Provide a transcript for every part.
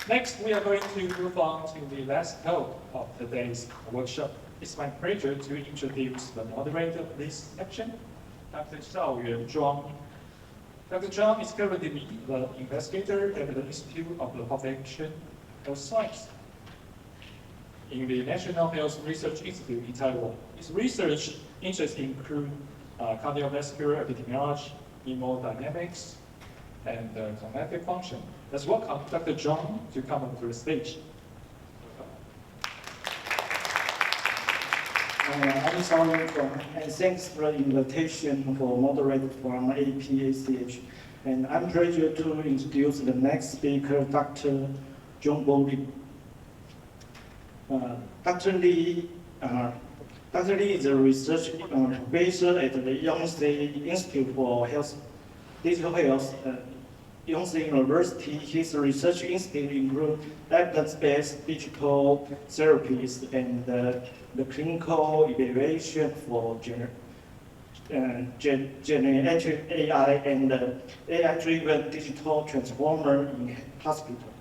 Next, we are going to move on to the last talk of today's workshop. It's my pleasure to introduce the moderator of this section, Dr. Shao-Yuan. Dr. Zhang is currently the investigator at the Institute of the Population Health Science in the National Health Research Institute in Taiwan. His research interests include cardiovascular epidemiology, hemodynamics, and cognitive function. Let's welcome Dr. Zhang to come onto the stage. I'm Shao-Yuan, and thanks for the invitation for moderator from APACH. And I'm pleased to introduce the next speaker, Dr. Junbok LEE. Dr. Lee is a research professor at the Yonsei Institute for Digital Health, Yonsei University. His research institute includes evidence-based digital therapies and the clinical evaluation for generative AI and AI-driven digital transformer in hospital.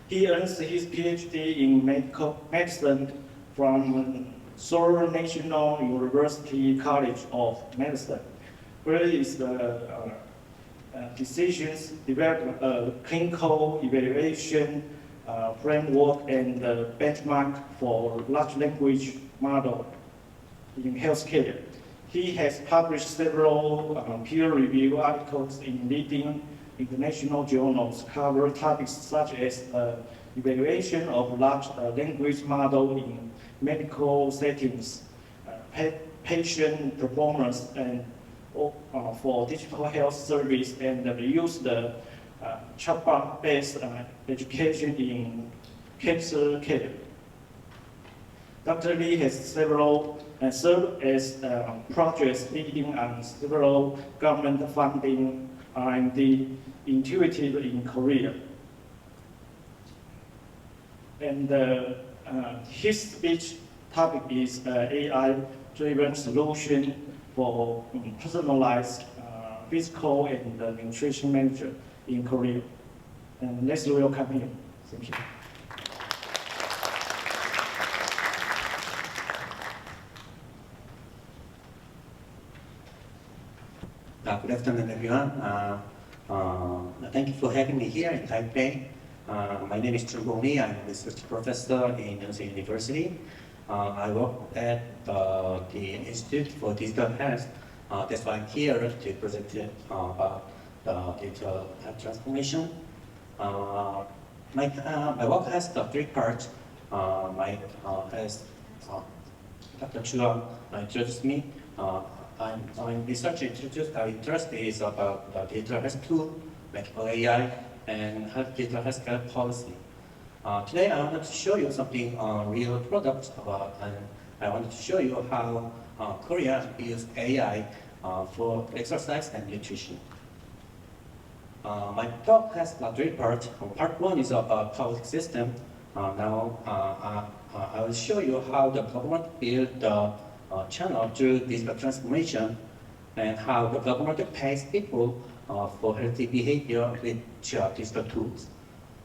He earns his PhD in medicine from Seoul National University College of Medicine, where his decisions develop a clinical evaluation framework and benchmark for large language model in healthcare. He has published several peer-reviewed articles in leading international journals cover topics such as evaluation of large language model in medical settings, patient performance, and for digital health service, and use the chatbot-based education in cancer care. Dr. Lee has served as projects leading on several government funding R&D initiatives in Korea. And his speech topic is AI-driven solution for personalized physical and nutrition management in Korea. And let's welcome him. Thank you. Good afternoon, everyone. Thank you for having me here in Taipei. My name is Junbok LEE. I'm a research professor in Yonsei University. I work at the Institute for Digital Health. That's why I'm here to present about the digital health transformation. My work has three parts. As Dr. CHUANG introduced me, I'm research introduced. Our interest is about digital health tool, medical AI, and digital healthcare policy. Today I wanted to show you something real products about, and I wanted to show you how Korea uses AI for exercise and nutrition. My talk has three parts. Part one is about public system. Now I will show you how the government built the channel through digital transformation, and how the government pays people for healthy behavior with digital tools.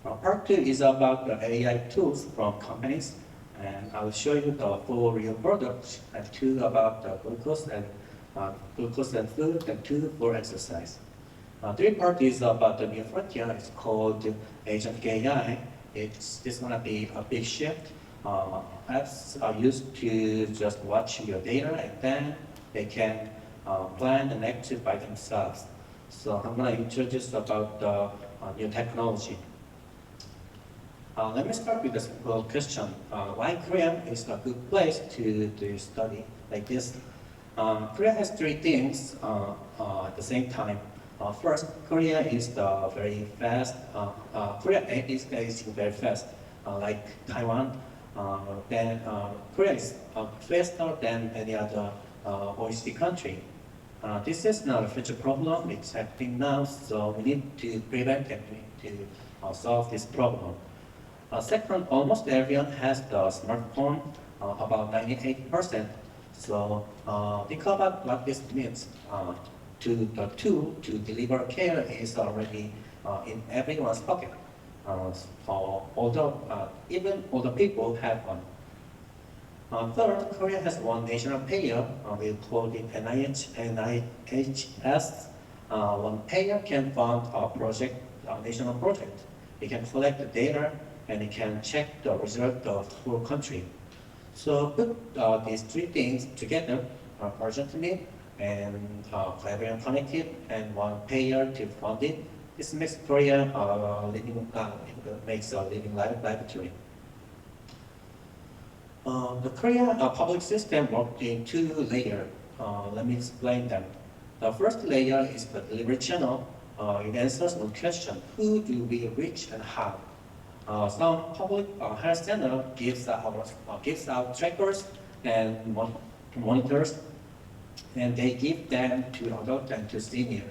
Part two is about the AI tools from companies, and I will show you the four real products, and two about the glucose and food, and two for exercise. Three part is about the new frontier. It's called Agent AI. It's going to be a big shift. Apps are used to just watch your data, and then they can plan and act by themselves. So I'm going to introduce about the new technology. Let me start with a simple question. Why Korea is a good place to study like this? Korea has three things at the same time. First, Korea is very fast. Korea is aging very fast, like Taiwan. Then Korea is faster than any other OECD country. This is not a future problem, it's happening now, so we need to prevent and we need to solve this problem. Second, almost everyone has the smartphone, about 98%. So think about what this means. The tool to deliver care is already in everyone's pocket. Even older people have one. Third, Korea has one national payer. We call it NIHS. One payer can fund a project, a national project. It can collect the data and it can check the result of the whole country. So put these three things together urgently and clever and connected, and one payer to fund it. This makes Korea makes a living laboratory. The Korean public system works in two layers. Let me explain them. The first layer is the delivery channel. It answers one question: who do we reach and how? Some public health center gives out trackers and monitors, and they give them to adult and to senior.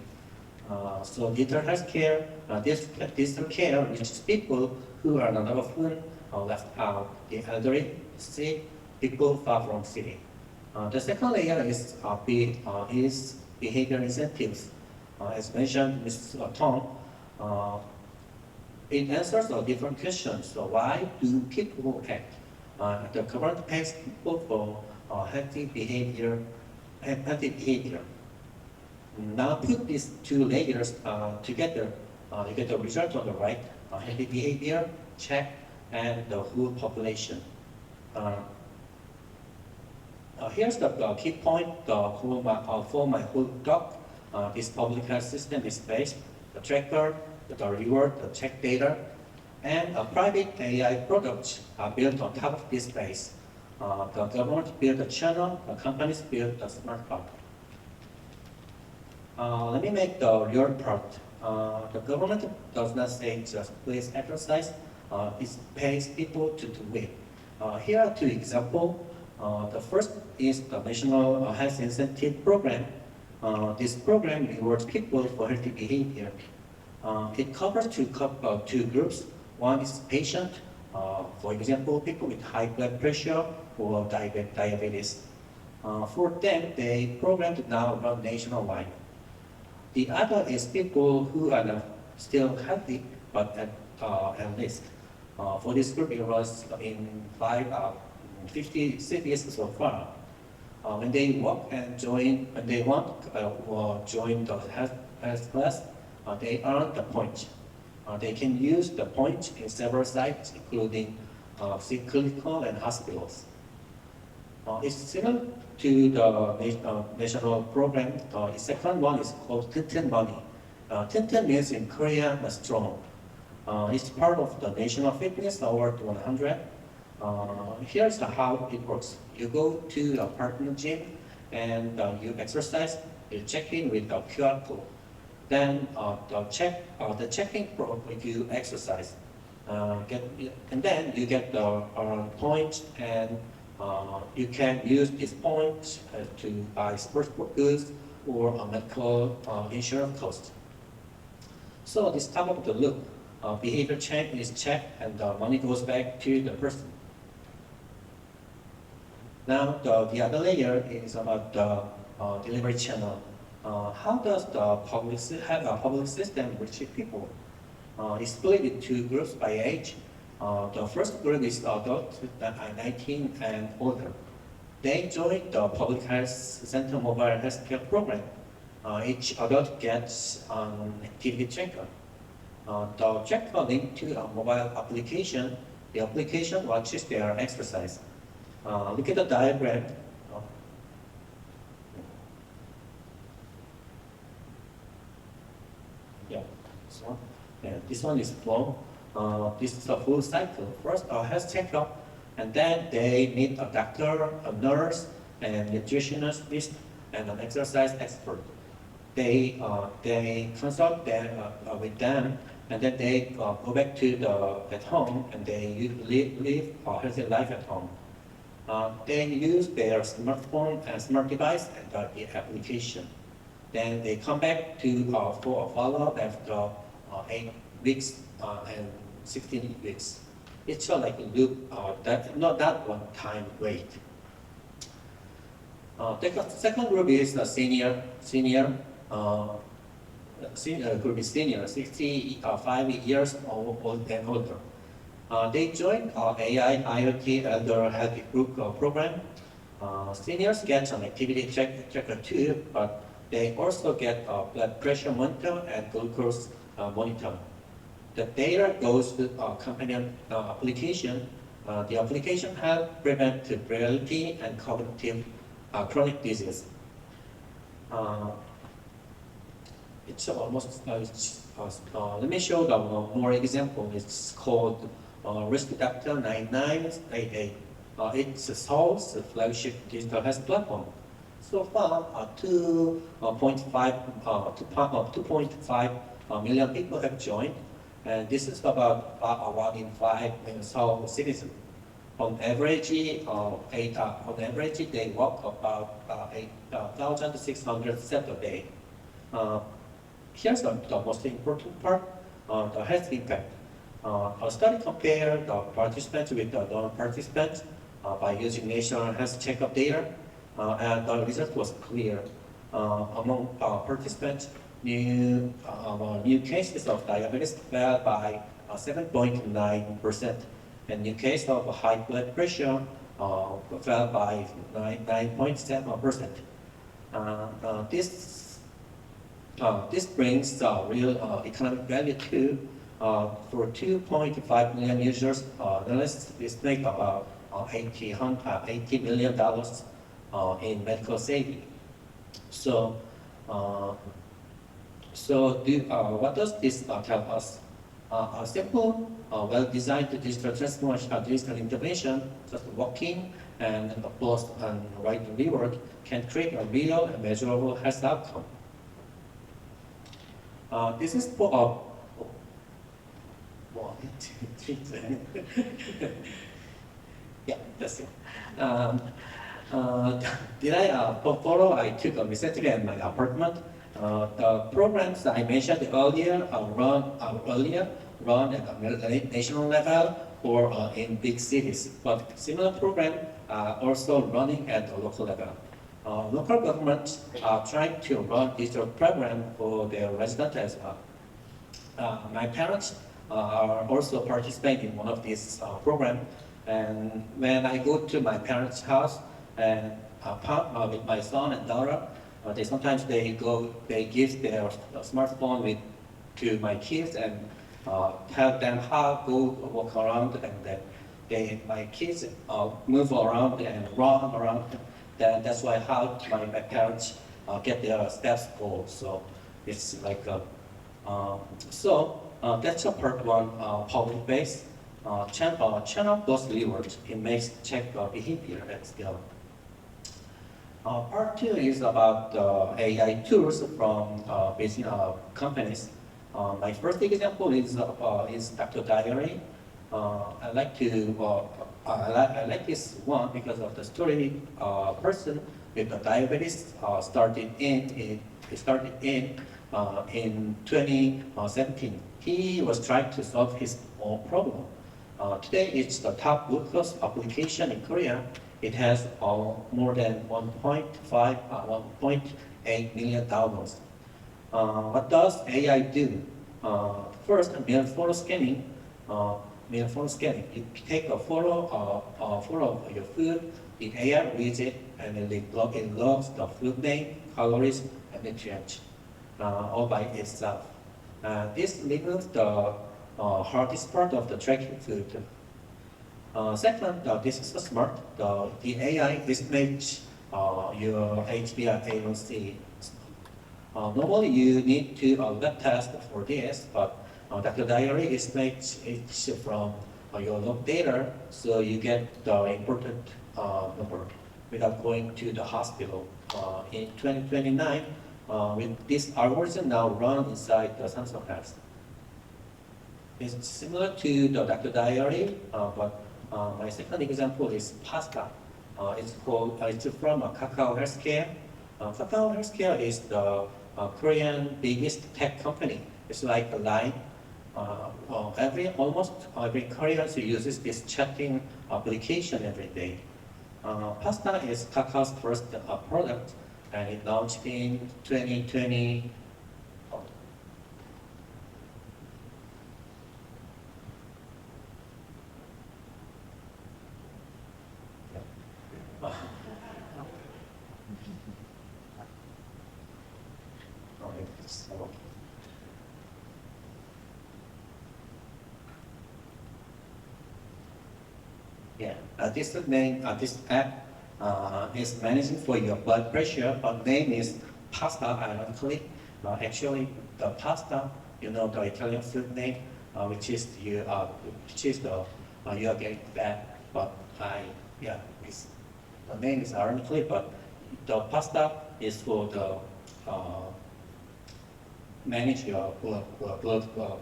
So digital health care, digital care reaches people who are not often left out: the elderly, sick, people far from city. The second layer is behavior incentives. As mentioned, Ms. Tong, it answers a different questions. So why do people act? The government pays people for healthy behavior. Now put these two layers together, you get the result on the right: healthy behavior, check, and the whole population. Here's the key point for my whole talk. This public health system is based the tracker, the reward, the check data, and private AI products are built on top of this base. The government built a channel, the companies built a smart hub. Let me make the real part. The government does not say just please exercise, it pays people to do it. Here are two examples. The first is the National Health Incentive Program. This program rewards people for healthy behavior. It covers two groups. One is patient, for example, people with high blood pressure or diabetes. For them, the program now run nationwide. The other is people who are still healthy but at risk. For this group, it was in 50 cities so far. When they walk and join the health class, they earn the point. They can use the point in several sites, including clinical and hospitals. It's similar to the national program. The second one is called Tintin Money. Tintin means in Korean strong. It's part of the National Fitness Award 100. Here's how it works. You go to a partner gym and you exercise. You check in with the QR code. Then the checking pro if you exercise. And then you get the points, and you can use these points to buy sports goods or medical insurance costs. So this top of the loop, behavior change is checked and the money goes back to the person. Now the other layer is about the delivery channel. How does the public system reach people? It's split into two groups by age. The first group is adults that are 19 and older. They join the public health center mobile health care program. Each adult gets an activity tracker. The tracker linked to a mobile application. The application watches their exercise. Look at the diagram. Yeah, this one. Yeah, this one is flow. This is a full cycle. First, a health checkup, and then they meet a doctor, a nurse, and nutritionist, and an exercise expert. They consult with them, and then they go back to at home, and they live a healthy life at home. They use their smartphone and smart device and the application. Then they come back to for a follow-up after 8 weeks and 16 weeks. It's like a loop, not that one time wait. The second group is the senior. could be senior, 65 years old and older. They joined our AI IoT Elder Healthy Group program. Seniors get an activity tracker too, but they also get a blood pressure monitor and glucose monitor. The data goes to a companion application. The application helps prevent frailty and cognitive chronic disease. It's almost, let me show the more example. It's called Risk Doctor 9988. It solves the flagship digital health platform. So far, 2.5 million people have joined, and this is about 1 in 5 Seoul citizens. On average, they walk about 8,600 steps a day. Here's the most important part, the health impact. A study compared the participants with the non-participants by using national health checkup data, and the result was clear. Among participants, new cases of diabetes fell by 7.9%, and new cases of high blood pressure fell by 9.7%. This brings real economic value too. For 2.5 million users, analysts estimate about $80 million in medical saving. So, what does this tell us? A simple, well-designed digital transformation, digital intervention, just walking and applause and writing reward, can create a real and measurable health outcome. This is for 1, 2, 3. Yeah, that's it. Photo I took recently at my apartment. The programs I mentioned earlier run at the national level or in big cities, but similar programs are also running at the local level. Local governments are trying to run digital programs for their residents as well. My parents are also participating in one of these programs, and when I go to my parents' house and with my son and daughter, sometimes they give their smartphone to my kids and help them how go walk around, and then my kids move around and run around. That's why how my parents get their steps goal. So it's like that's a part one public base channel plus rewards. It makes check behavior at scale. Part two is about AI tools from business companies. My first example is Dr. Diary. I like this one because of the story. Person with the diabetes started in 2017. He was trying to solve his own problem. Today, it's the top glucose application in Korea. It has more than 1.8 million downloads. What does AI do? First, mirror photo scanning. You take a photo of your food, the AI reads it, and then it logs the food name, calories, and nutrients all by itself. This removes the hardest part of the tracking food. Second, this is smart. The AI estimates your HbA1c. Normally, you need to lab test for this, but Dr. Diary estimates it from your log data, so you get the important number without going to the hospital. In 2029, with this algorithm now run inside the Samsung Health. It's similar to the Dr. Diary, but my second example is Pasta. It's from Kakao Healthcare. Kakao Healthcare is the Korean biggest tech company. It's like a line. Almost every Korean uses this chatting application every day. Pasta is Kakao's first product, and it launched in 2020. So, yeah, this app is managing for your blood pressure. But name is pasta, ironically. Actually, the pasta, you know, the Italian food name, which is the you are getting fat. But the name is ironically, but the pasta is for the manage your blood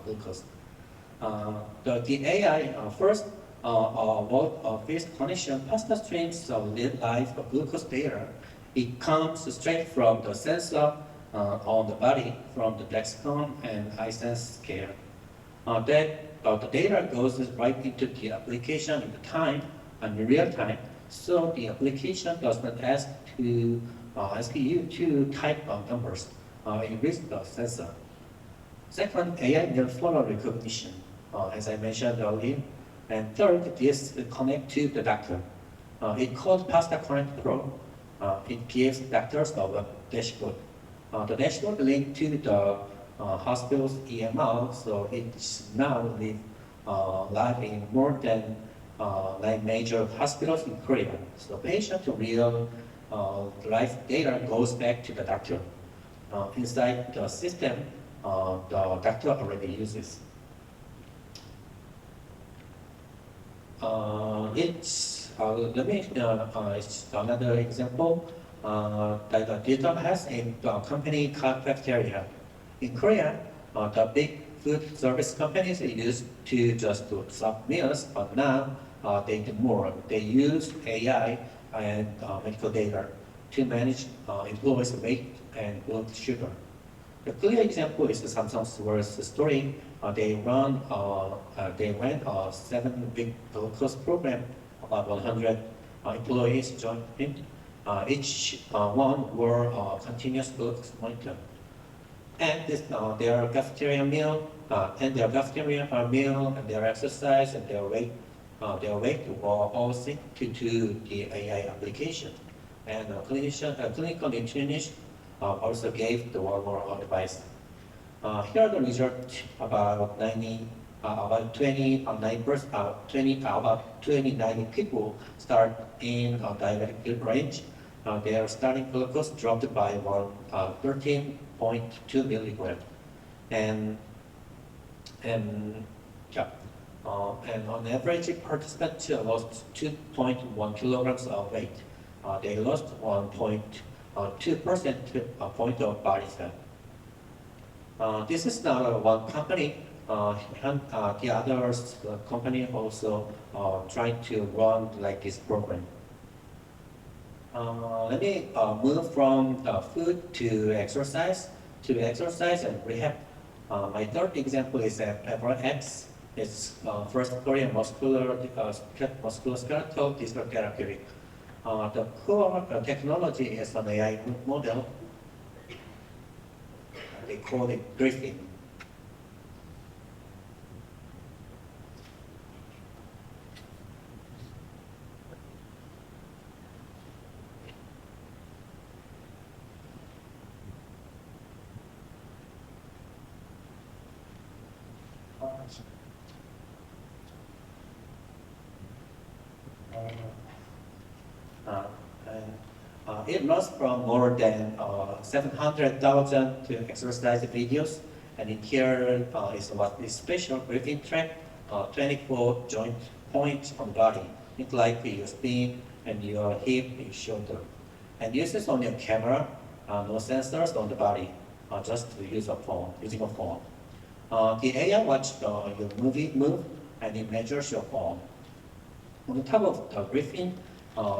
glucose. The AI first about this connection, pasta streams live glucose data. It comes straight from the sensor on the body from the Dexcom and iSense scale. The data goes right into the application in the time and in real time. So the application does not ask you to type numbers. It reads the sensor. Second, AI neural photo recognition, as I mentioned earlier. And third, this connect to the doctor. It called Pasta Connect Pro. It gives doctors a web dashboard. The dashboard linked to the hospital's EMR, so it's now live in more than 9 major hospitals in Korea. So patient real life data goes back to the doctor. Inside the system, the doctor already uses. It's another example that the digital has in the company called cafeteria. In Korea, the big food service companies used to just to serve meals, but now they do more. They use AI and medical data to manage employees' weight and blood sugar. The clear example is the Samsung's worst story. They ran a 7-week glucose program. About 100 employees joined in. Each one were continuous glucose monitor. And their cafeteria meal, and their exercise and their weight were all synced to the AI application. And clinical nutritionist also gave the one more advice. Here are the results. About 29 people start in diabetic range. Their starting glucose dropped by 13.2 milligrams, and on average, participants lost 2.1 kilograms of weight. They lost 1.2% point of body fat. This is not one company. The others company also trying to run like this program. Let me move from food to exercise and rehab. My third example is PepperX. It's first Korean musculoskeletal digital therapeutic. The core technology is an AI model. They call it Griffin. It runs from more than 700,000 exercise videos, and in here is what is special breathing track, 24 joint points on the body. It's like your spine and your hip, your shoulder. And uses only a camera, no sensors on the body, just using a phone. The AI watches your move, and it measures your form. On top of the briefing,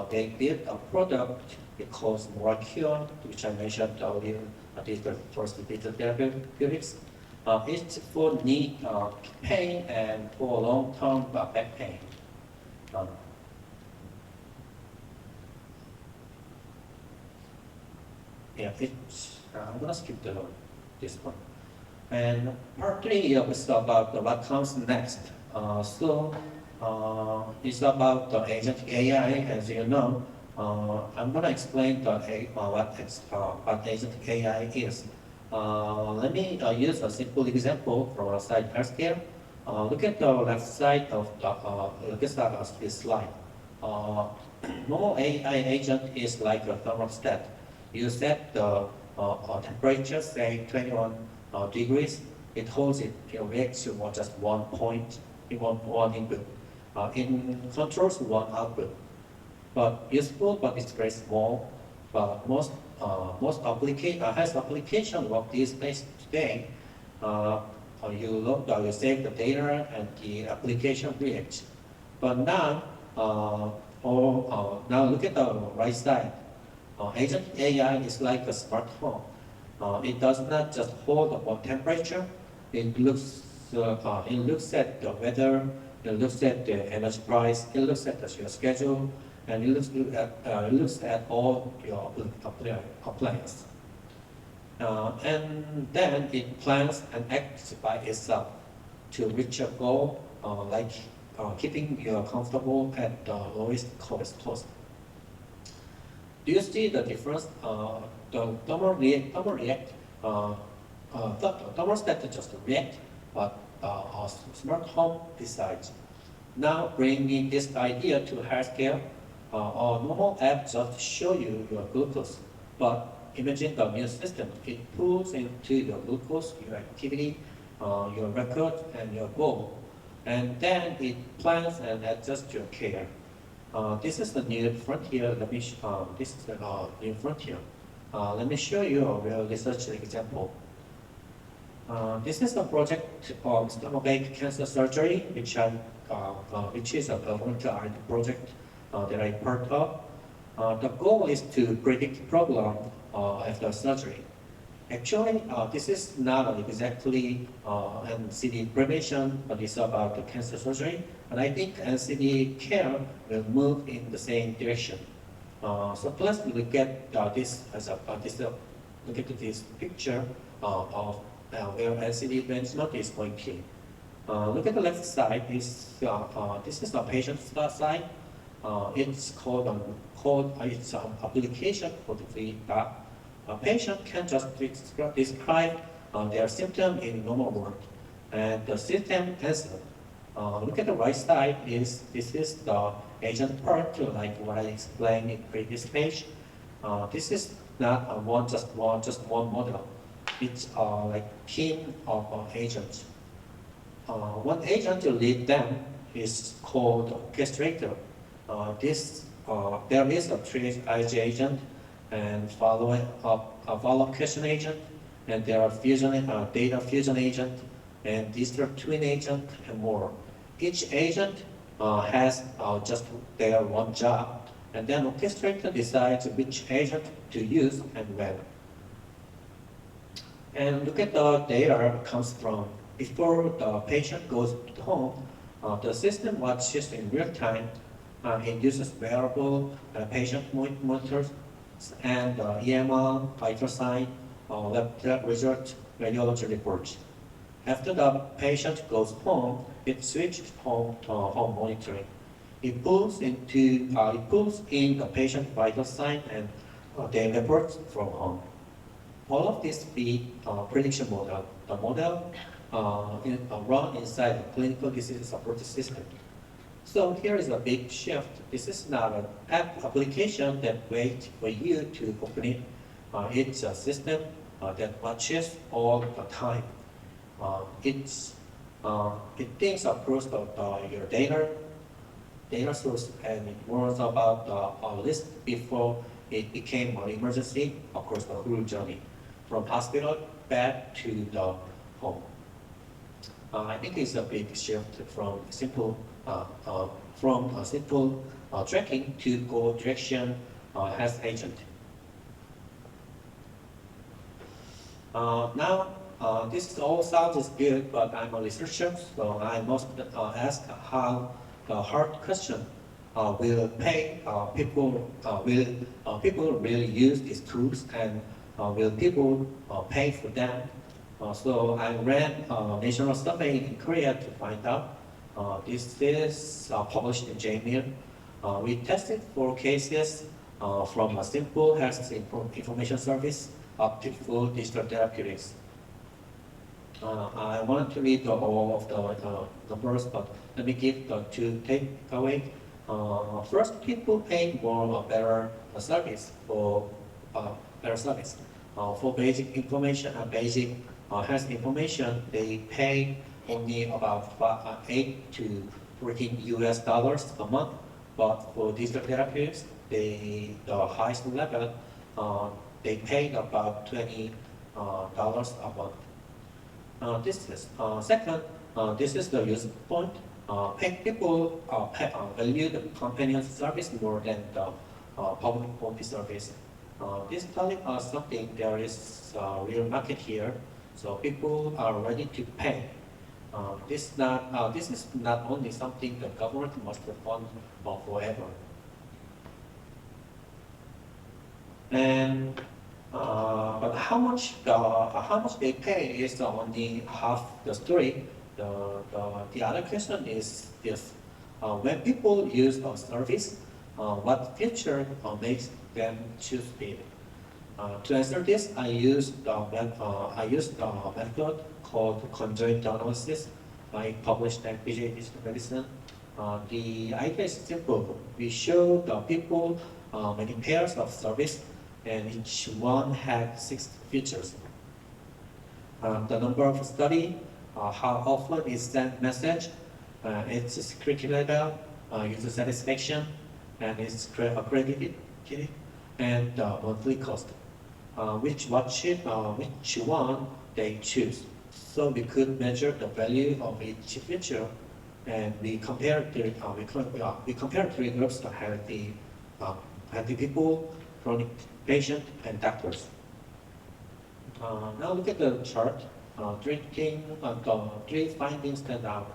they built a product it calls Moderator, which I mentioned earlier. This is the first digital therapeutics. It's for knee pain and for long-term back pain. I'm gonna skip this one. And part 3 is about what comes next. It's about the agent AI, as you know. I'm going to explain what agent AI is. Let me use a simple example from outside healthcare. Look at the left side of this slide. Normal AI agent is like a thermostat. You set the temperature, say 21 degrees. It holds it, reacts to just 1 point in one input. It controls one output. But useful, but it's very small. But most health application of these days today, you save the data and the application reacts. But now, now look at the right side. Agent AI is like a smart home. It does not just hold one temperature. It looks at the weather. It looks at the energy price. It looks at your schedule, and it looks at all your appliances. And then it plans and acts by itself to reach a goal, like keeping you comfortable at the lowest cost. Do you see the difference? The thermostat just react, but a smart home decides. Now bringing this idea to healthcare, a normal app just show you your glucose, but imagine the immune system. It pulls into your glucose, your activity, your record, and your goal, and then it plans and adjusts your care. This is the new frontier. This is the new frontier. Let me show you a real research example. This is a project of stomach cancer surgery, which is a volunteer project that I'm part of. The goal is to predict problem after surgery. Actually, this is not exactly NCD prevention, but it's about the cancer surgery. And I think NCD care will move in the same direction. So let's look at this look at this picture of where NCD benchmark is pointing. Look at the left side. This is the patient side. It's called it's an application for the feedback. A patient can just describe their symptom in normal word, and the system answers. Look at the right side. This is the agent part, like what I explained in previous page. This is not just one model. It's like team of agents. One agent to lead them is called orchestrator. There is a triage agent and follow question agent, and there are data fusion agent, and district twin agent, and more. Each agent has just their one job, and then orchestrator decides which agent to use and when. And look at the data comes from before the patient goes home. The system watches in real time. It uses wearable patient monitors and EMR, vital sign, lab result, radiology reports. After the patient goes home, it switches home to home monitoring. It pulls in the patient vital sign and their reports from home. All of this feed prediction model. The model run inside the clinical disease support system. So here is a big shift. This is not an app application that waits for you to open it. It's a system that watches all the time. It thinks across your data source, and it warns about a list before it became an emergency across the whole journey, from hospital back to the home. I think it's a big shift from simple tracking to goal direction health agent. Now, this all sounds good, but I'm a researcher, so I must ask how the hard question: will people really use these tools, and will people pay for them? So I ran a national survey in Korea to find out. This is published in JMIL. We tested 4 cases from a simple health information service beautiful digital therapeutics. I wanted to read all of the numbers, but let me give the two takeaways. First, people pay more or better service for better service. For basic information and basic health information, they pay only about 8 to 14 US dollars a month. But for digital therapeutics, the highest level, they pay about $20 a month. Second, this is the use point. People value the companion service more than the public office service. This telling us something. There is a real market here, so people are ready to pay. This is not only something the government must fund forever. And but how much they pay is only half the story. The other question is this: when people use a service, what feature makes them choose it? To answer this, I used a method called conjoint analysis. I published at BJ Digital Medicine. The idea is simple. We show the people many pairs of service, and each one had 6 features. The number of study, how often is sent message, its security level, user satisfaction, and its credibility, and monthly cost. Which one they choose. So we could measure the value of each feature, and we compare 3 groups: healthy people, chronic patient, and doctors. Now look at the chart. The 3 findings stand out.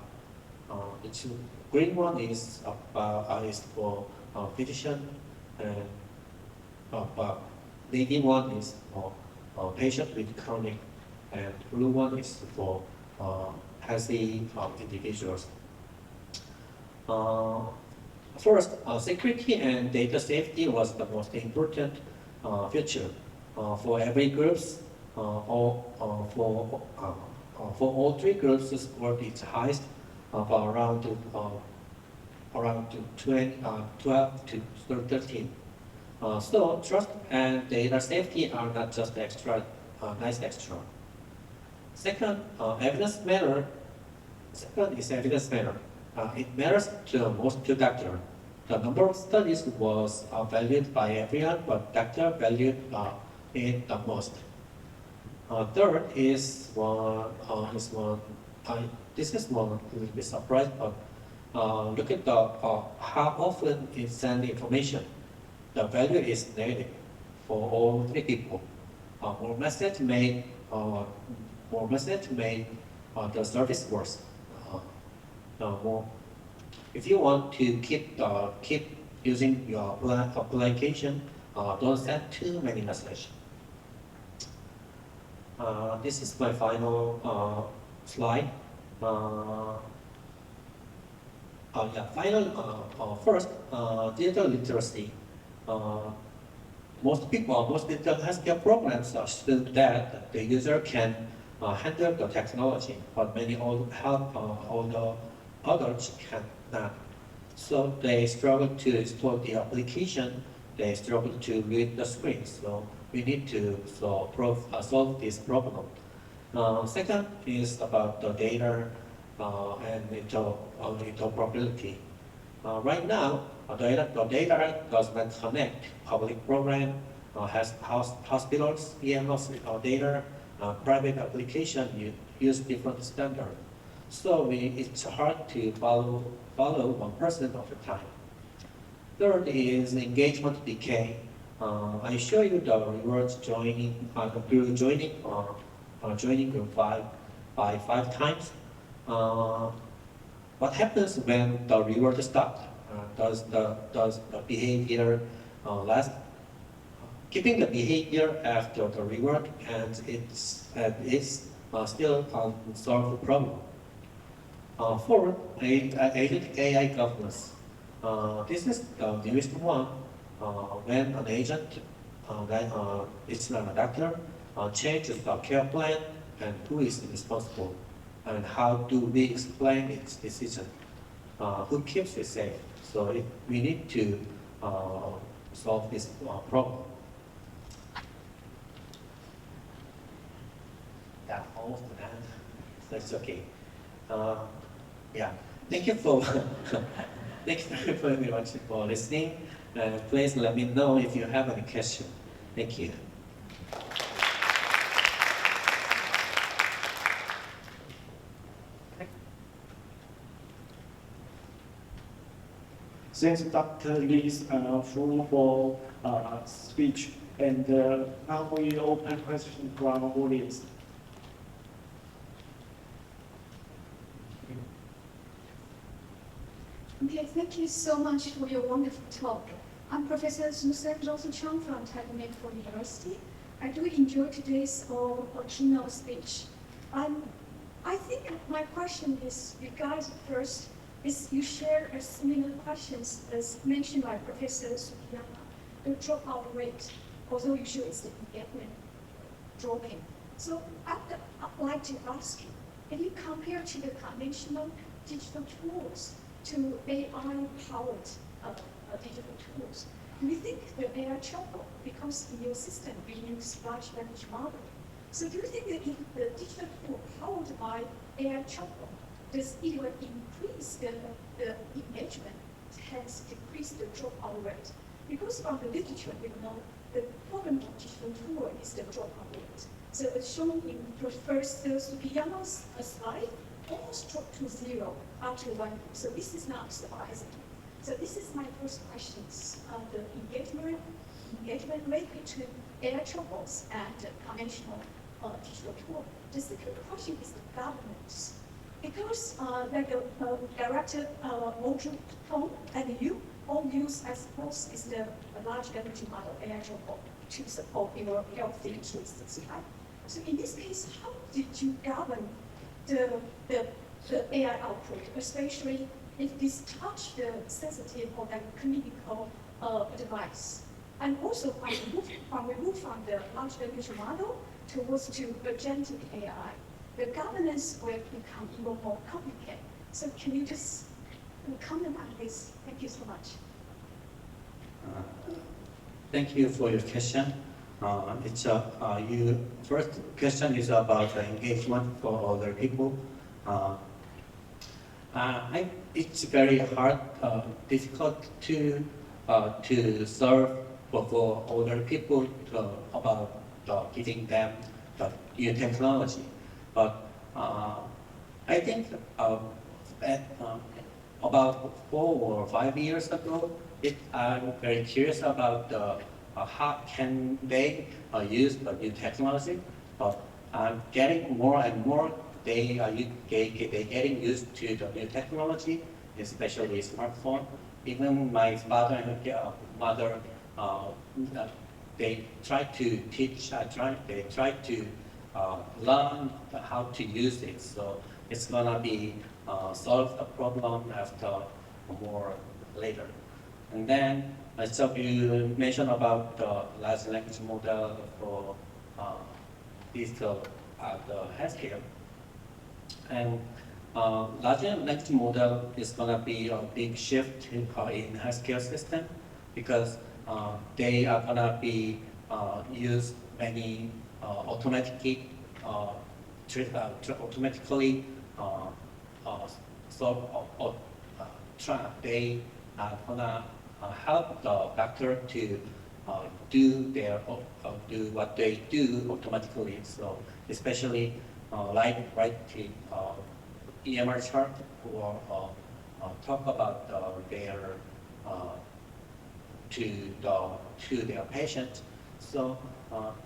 The green one is for physician, and the green one is for patient with chronic, and blue one is for healthy individuals. First, security and data safety was the most important feature for every groups. For all 3 groups, the score is highest of around 12 to 13. So trust and data safety are not just extra, nice extra. Second, evidence matter. Second is evidence matter. It matters most to doctor. The number of studies was valued by everyone, but doctor valued it the most. Third is this is one you will be surprised, but look at how often it sends information. The value is negative for all 3 people. More message made the service worse. If you want to keep using your application, don't send too many messages. This is my final slide. First, digital literacy. Most digital healthcare programs assume that the user can handle the technology, but many older adults cannot. So they struggle to install the application, they struggle to read the screen. So we need to solve this problem. Second is about the data and interoperability. Right now, the data does not connect public program, hospitals, EMS data, private application use different standards. So it's hard to follow 1% of the time. Third is engagement decay. I show you the rewards joining group 5 by 5 times. What happens when the reward stops? Does the behavior last? Keeping the behavior after the reward and it's still unsolved problem. Fourth, agent AI governance. This is the newest one. When an agent it's not a doctor, changes the care plan and who is responsible, and how do we explain its decision, who keeps it safe. So we need to solve this problem. That almost an end. That's okay. Yeah, thank you for thank you very much for listening. Please let me know if you have any question. Thank you. Thanks, Dr. Lee's fruitful speech. And now we open questions from our audience. Okay, thank you so much for your wonderful talk. I'm Professor Susan Johnson Chang from Taipei University. I do enjoy today's keynote speech. I think my question is, you guys first, is you share a similar questions as mentioned by Professor Sukiyama, the dropout rate, although you show it's the engagement dropping. So I'd like to ask you, if you compare to the conventional digital tools to AI-powered digital tools, do you think the AI chatbot, because in your system we use large language model, so do you think that if the digital tool powered by AI chatbot, does it will increase the engagement, hence decrease the dropout rate? Because from the literature we know the problem of digital tool is the dropout rate. So as shown in Professor Sukiyama's slide, almost dropped to 0 after 1 year. So this is not surprising. So this is my first question. The engagement rate between AI chatbots and conventional digital tool. The second question is the governance. Because like a directed module tone and you all use, I suppose, is the large language model AI chatbot to support your health interests, right? So in this case, how did you govern the AI output, especially if this touch the sensitive or the clinical device? And also when we move from the large language model towards to agentic AI, the governance will become even more complicated. So can you just comment on this? Thank you so much. Thank you for your question. Your first question is about the engagement for other people. It's very hard, difficult to serve for older people about giving them the new technology. But I think about 4 or 5 years ago, I'm very curious about how can they use the new technology. But I'm getting more and more they getting used to the new technology, especially smartphone. Even my father and mother, they try to teach. They try to learn how to use it. So it's gonna be solve the problem after more later. And then, so you mentioned about the large language model for digital the healthcare. And large language model is going to be a big shift in healthcare system because they are going to be used automatically they are going to help the doctor to do what they do automatically. So especially like writing EMR chart or talk about their to their patient. So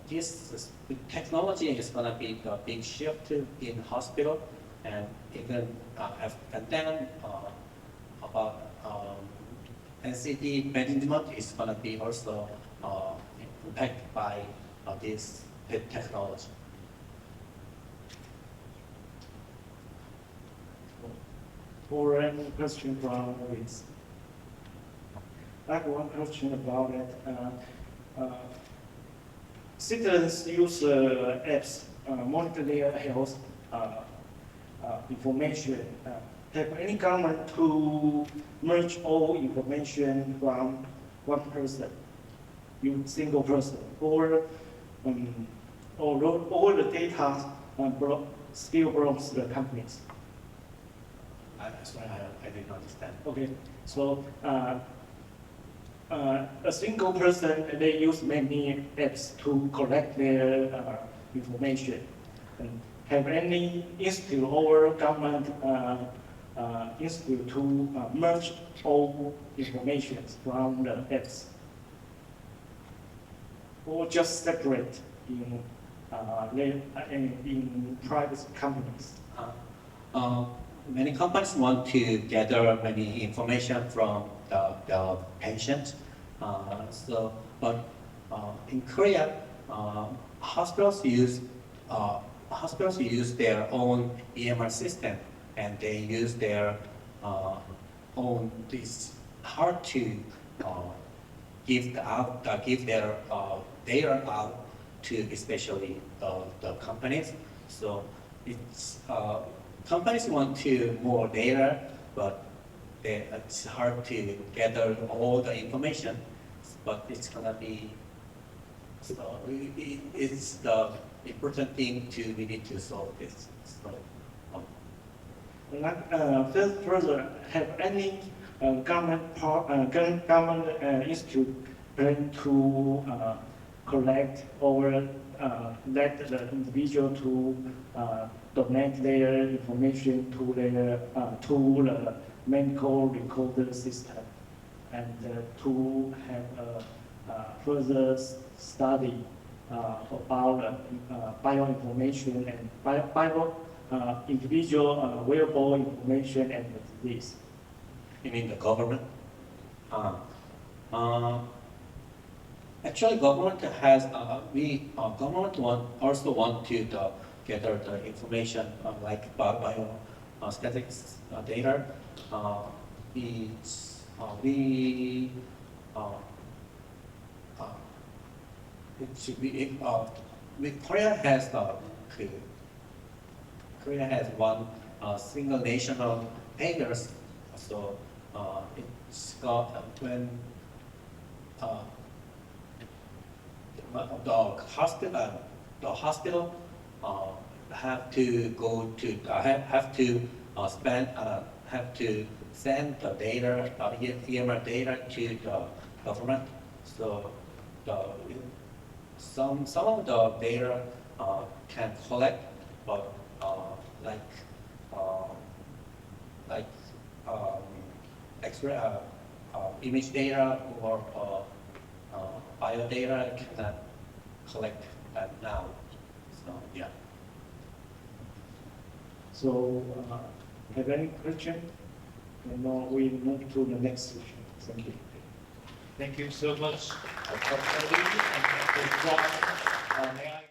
this technology is going to be a big shift in hospital, and even and then about NCD management is going to be also impacted by this technology. Or any question from audience? I have one question about it. citizens use apps monitor their health information. Have any government to merge all information from one person, single person, or all the data still belongs to the companies? Sorry, I didn't understand. Okay, so a single person, they use many apps to collect their information. And have any institute or government institute to merge all information from the apps? Or just separate in private companies? Many companies want to gather many information from the patient. But in Korea, hospitals use their own EMR system, and they use their own. It's hard to give their data out to especially the companies. So it's companies want to more data, but it's hard to gather all the information. But it's gonna be. So it's the important thing we need to solve this. So, further, have any government institute plan to collect or let the individual to donate their information to the medical recorder system, and to have a further study about bioinformation and individual wearable information and disease? you mean the government? Actually, government has government also want to gather the information like biostatics data. It should be Korea has one single national payers, so it's got when the hospital have to go to have to send the data, EMR data to the government. So some of the data can collect, but X-ray, image data or bio data cannot collect that now. So yeah. So, have any question? And now we move to the next session. Thank you. Thank you so much, Dr. Lee and Dr. Zhang. May I